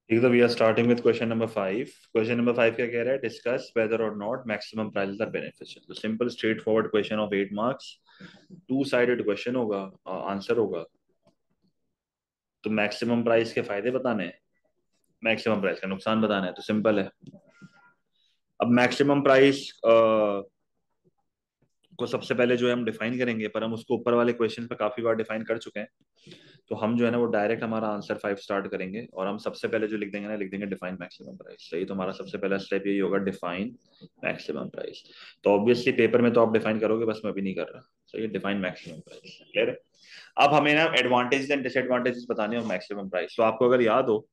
ठीक है, तो we are starting with question number 5 क्या कह रहा है? डिस्कस वेदर और not maximum prices are beneficial. तो simple straightforward question of 8 marks, two sided question होगा, आंसर होगा। तो मैक्सिमम प्राइस के फायदे बताने हैं, मैक्सिमम प्राइस का नुकसान बताना है, तो सिंपल है। अब मैक्सिमम प्राइस को सबसे पहले जो है हम डिफाइन करेंगे, पर हम उसको ऊपर वाले क्वेश्चन पे काफी बार डिफाइन कर चुके हैं। तो हम जो है ना वो डायरेक्ट हमारा आंसर 5 स्टार्ट करेंगे, और हम सबसे पहले जो लिख देंगे ना, लिख देंगे डिफाइन मैक्सिमम प्राइस। सही, तो हमारा सबसे पहला स्टेप यही होगा, डिफाइन मैक्सिमम प्राइस। तो ऑब्वियसली पेपर में तो आप डिफाइन करोगे, बस मैं भी नहीं कर रहा। सही है, डिफाइन मैक्सिमम प्राइस, क्लियर है। अब हमें ना एडवांटेजेस एंड डिसएडवांटेजेस बताने हो मैक्सिमम प्राइस। तो आपको अगर याद हो,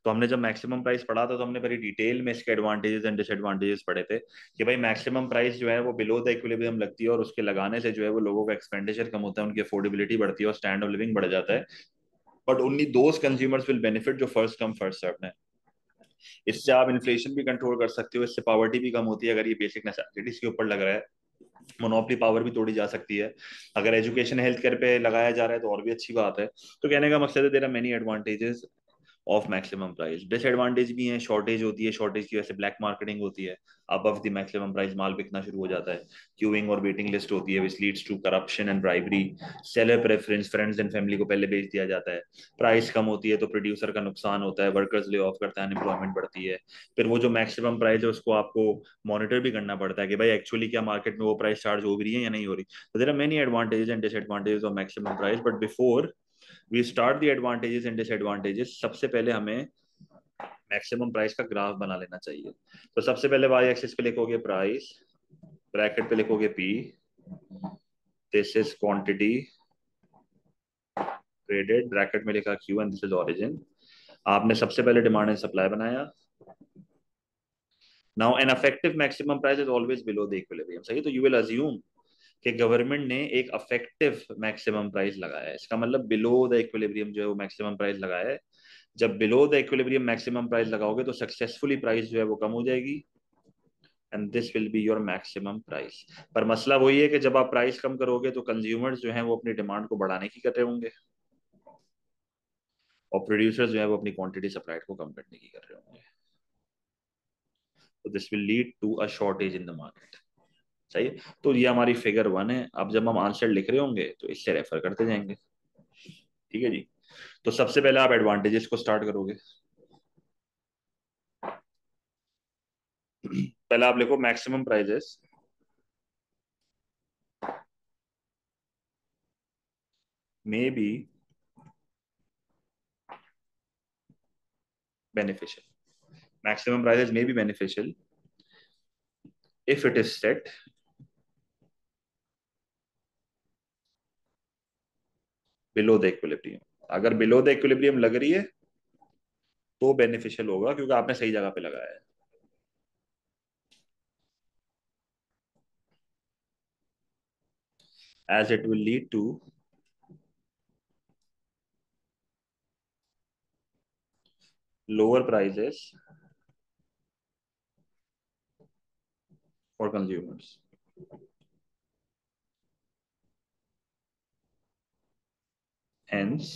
तो हमने जब मैक्सिमम प्राइस पढ़ा था, तो हमने बड़ी डिटेल में इसके एडवांटेजेस एंड डिसएडवांटेजेस पढ़े थे कि भाई मैक्सिमम प्राइस जो है वो बिलो द इक्विलिब्रियम लगती है, और उसके लगाने से जो है वो लोगों का एक्सपेंडिचर कम होता है, उनकी अफोर्डेबिलिटी बढ़ती है और स्टैंड ऑफ लिविंग बढ़ जाता है। But only those consumers will benefit जो फर्स्ट कम फर्स्ट सर्व है। इससे आप इन्फ्लेशन भी कंट्रोल कर सकते हो, इससे पॉवर्टी भी कम होती है अगर ये बेसिक नेसेसिटीज के ऊपर लग रहा है। मोनोपली पावर भी तोड़ी जा सकती है। अगर एजुकेशन हेल्थ केयर पे लगाया जा रहा है तो और भी अच्छी बात है। तो कहने का मकसद है, there are many advantages of maximum price. Disadvantage भी है, शॉर्टेज होती है, शॉर्टेज की वजह से ब्लैक मार्केटिंग होती है, अबव द मैक्सिमम प्राइस माल बिकना शुरू हो जाता है, क्यूइंग और वेटिंग लिस्ट होती है, which leads to corruption and bribery, seller preference, friends and family को पहले बेच दिया जाता है, प्राइस कम होती है तो प्रोड्यूसर का नुकसान होता है, वर्कर्स ले ऑफ करता है, अनएम्प्लॉयमेंट बढ़ती है। फिर वो जो मैक्सिमम प्राइस है उसको आपको मॉनिटर भी करना पड़ता है कि भाई एक्चुअली क्या मार्केट में वो प्राइस चार्ज हो भी रही है या नहीं हो रही। तो there are many advantages and disadvantages of maximum price, but before we start the advantages and disadvantages, सबसे पहले हमें मैक्सिमम प्राइस का ग्राफ बना लेना चाहिए। तो सबसे पहले वाई एक्सिस पे लिखोगे प्राइस, ब्रैकेट पे लिखोगे P, this is quantity traded, bracket में लिखा Q and this is origin. आपने सबसे पहले डिमांड एंड सप्लाई बनाया। Now an affective maximum price is always below the equilibrium. सही, तो यू विल अज्यूम कि गवर्नमेंट ने एक अफेक्टिव मैक्सिमम प्राइस लगाया है, इसका मतलब बिलो द इक्विलिब्रियम जो है वो मैक्सिमम प्राइस लगाया है। जब below the equilibrium maximum price लगाओगे तो सक्सेसफुली प्राइस जो है वो कम हो जाएगी, and this will be your maximum price. पर मसला वही है कि जब आप प्राइस कम करोगे तो कंज्यूमर्स जो हैं वो अपनी डिमांड को बढ़ाने की कर रहे होंगे, और प्रोड्यूसर्स जो है वो अपनी क्वांटिटी सप्लाइड को कम करने की कर रहे होंगे। तो this will lead to a shortage in the market. सही है, तो ये हमारी फिगर 1 है। अब जब हम आंसर लिख रहे होंगे तो इससे रेफर करते जाएंगे। ठीक है जी। तो सबसे पहले आप एडवांटेजेस को स्टार्ट करोगे। पहले आप लिखो maximum prices may be beneficial. Maximum prices may be beneficial if it is set below the equilibrium। अगर below the equilibrium लग रही है तो बेनिफिशियल होगा, क्योंकि आपने सही जगह पे लगाया है। as it will lead to lower prices for consumers। hence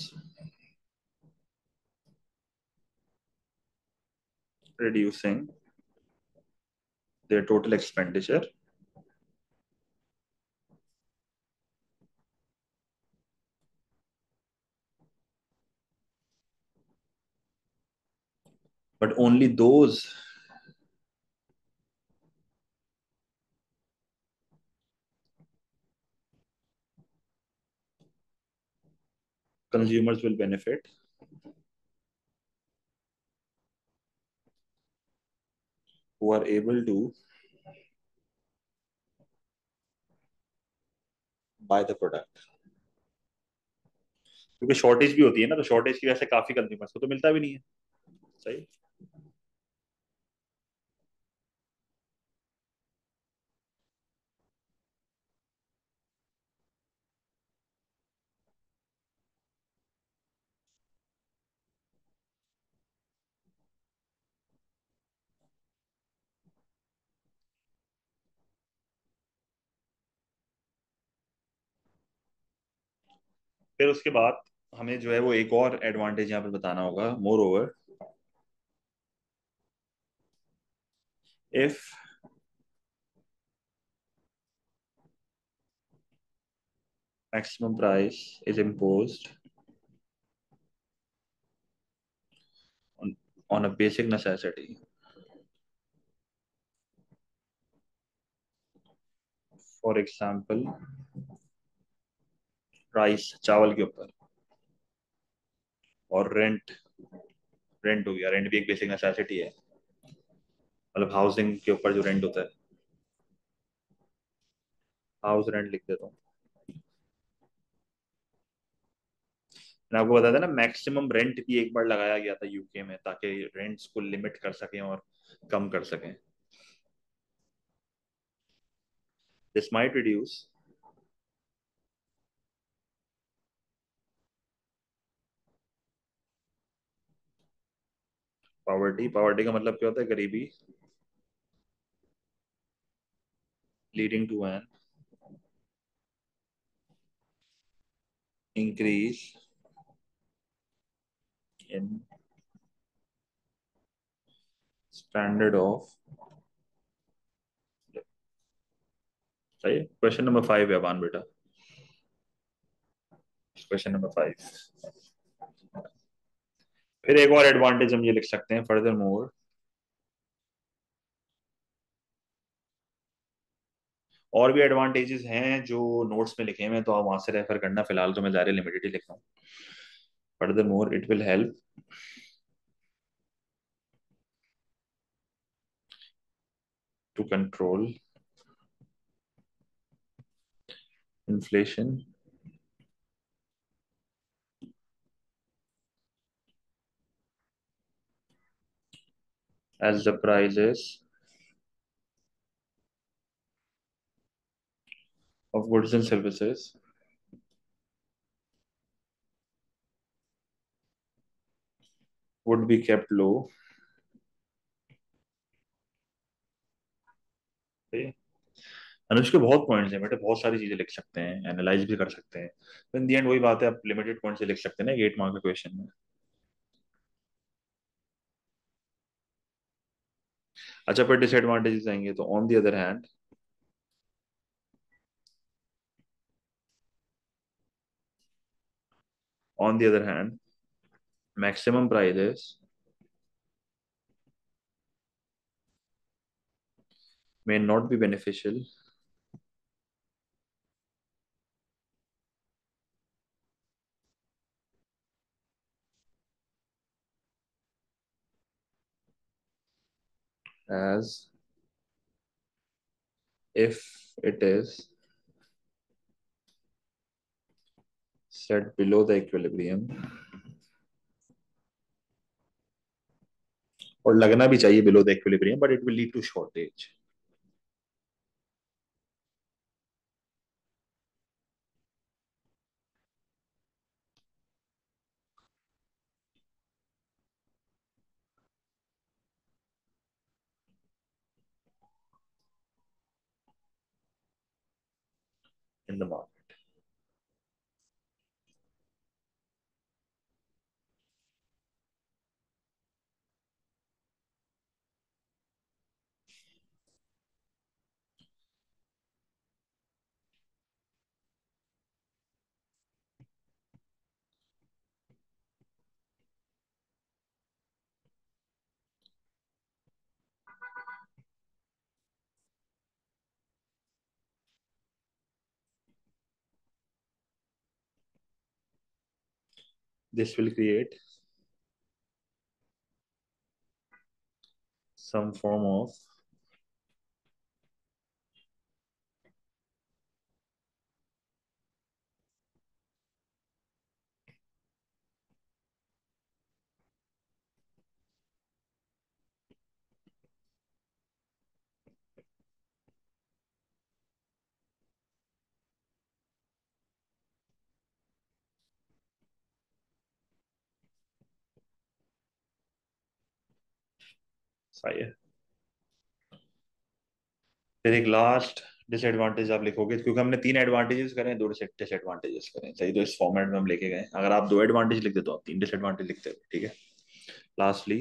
reducing their total expenditure but only those consumers will benefit who are able to buy the product। क्योंकि शॉर्टेज भी होती है ना, तो शॉर्टेज की वजह से काफी कंज्यूमर्स को तो मिलता भी नहीं है। सही। फिर उसके बाद हमें जो है वो एक और एडवांटेज यहाँ पर बताना होगा, more over if maximum price is imposed on a basic necessity, for example rice चावल के ऊपर, और रेंट, रेंट हो गया, रेंट भी एक बेसिक नेसेसिटी है, मतलब हाउसिंग के ऊपर जो रेंट होता है, हाउस रेंट लिख देता हूँ। मैंने आपको बताया था ना मैक्सिमम रेंट भी एक बार लगाया गया था यूके में, ताकि रेंट्स को लिमिट कर सकें और कम कर सकें। This might reduce poverty, poverty का मतलब क्या होता है, गरीबी, leading to an increase in standard of. सही। क्वेश्चन नंबर 5 है अबान बेटा, क्वेश्चन नंबर 5। फिर एक और एडवांटेज हम ये लिख सकते हैं, फर्दर मोर, और भी एडवांटेजेस हैं जो नोट्स में लिखे हुए हैं, तो आप वहां से रेफर करना, फिलहाल तो मैं ज़्यादा लिमिटेड ही लिख रहा हूँ। Further more it will help to control inflation as the prices of goods and services would be kept low। अनुज के बहुत पॉइंट्स हैं बेटे, बहुत सारी चीजें लिख सकते हैं, एनालाइज भी कर सकते हैं, तो इन दी एंड वही बात है, आप लिमिटेड पॉइंट से लिख सकते हैं ना 8 मार्क के क्वेश्चन में। अच्छा, फिर डिसएडवांटेजेस आएंगे, तो on the other hand, on the other hand maximum prices may not be beneficial as if it is set below the equilibrium, और लगना भी चाहिए below the equilibrium, but it will lead to shortage. In the market. This will create some form of सही है। फिर एक last disadvantage आप लिखोगे, क्योंकि हमने 3 एडवांटेजेस करे हैं, 2 डिसएडवांटेजेस करे हैं, सही, तो इस फॉर्मेट में हम लेके गए। अगर आप 2 एडवांटेज लिख देते हो, आप 3 डिसएडवांटेज लिखते हो, ठीक है। लास्टली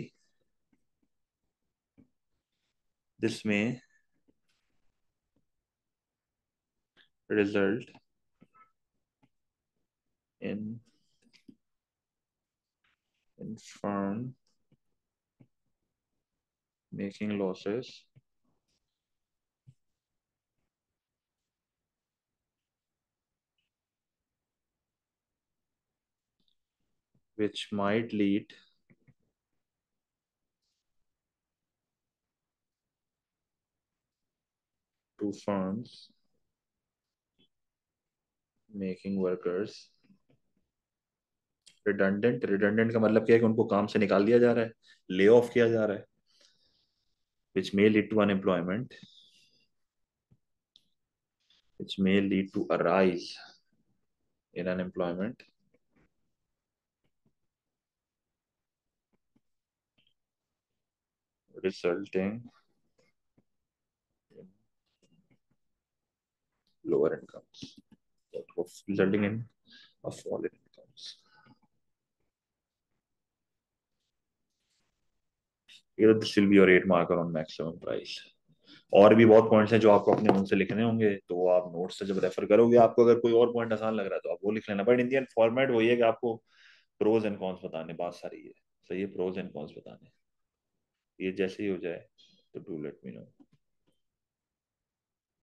दिस में result in firm making losses which might lead to firms making workers redundant. redundant का मतलब क्या है कि उनको काम से निकाल दिया जा रहा है, ले ऑफ किया जा रहा है. which may lead to unemployment, which may lead to a rise in unemployment, resulting in lower incomes, resulting in a fall in incomes. ये this will be your 8 marker on maximum price. और भी बहुत points हैं जो आपको अपने मन से लिखने होंगे, तो आप नोट्स से जब रेफर करोगे, आपको अगर कोई और पॉइंट आसान लग रहा है तो आप वो लिख लेना. बट इंडियन फॉर्मेट वही है कि आपको प्रोज एंड कॉन्स बताने, बात सारी है. सही है, प्रोज एंड कॉन्स बताने. ये जैसे ही हो जाए तो डू लेट मी नो.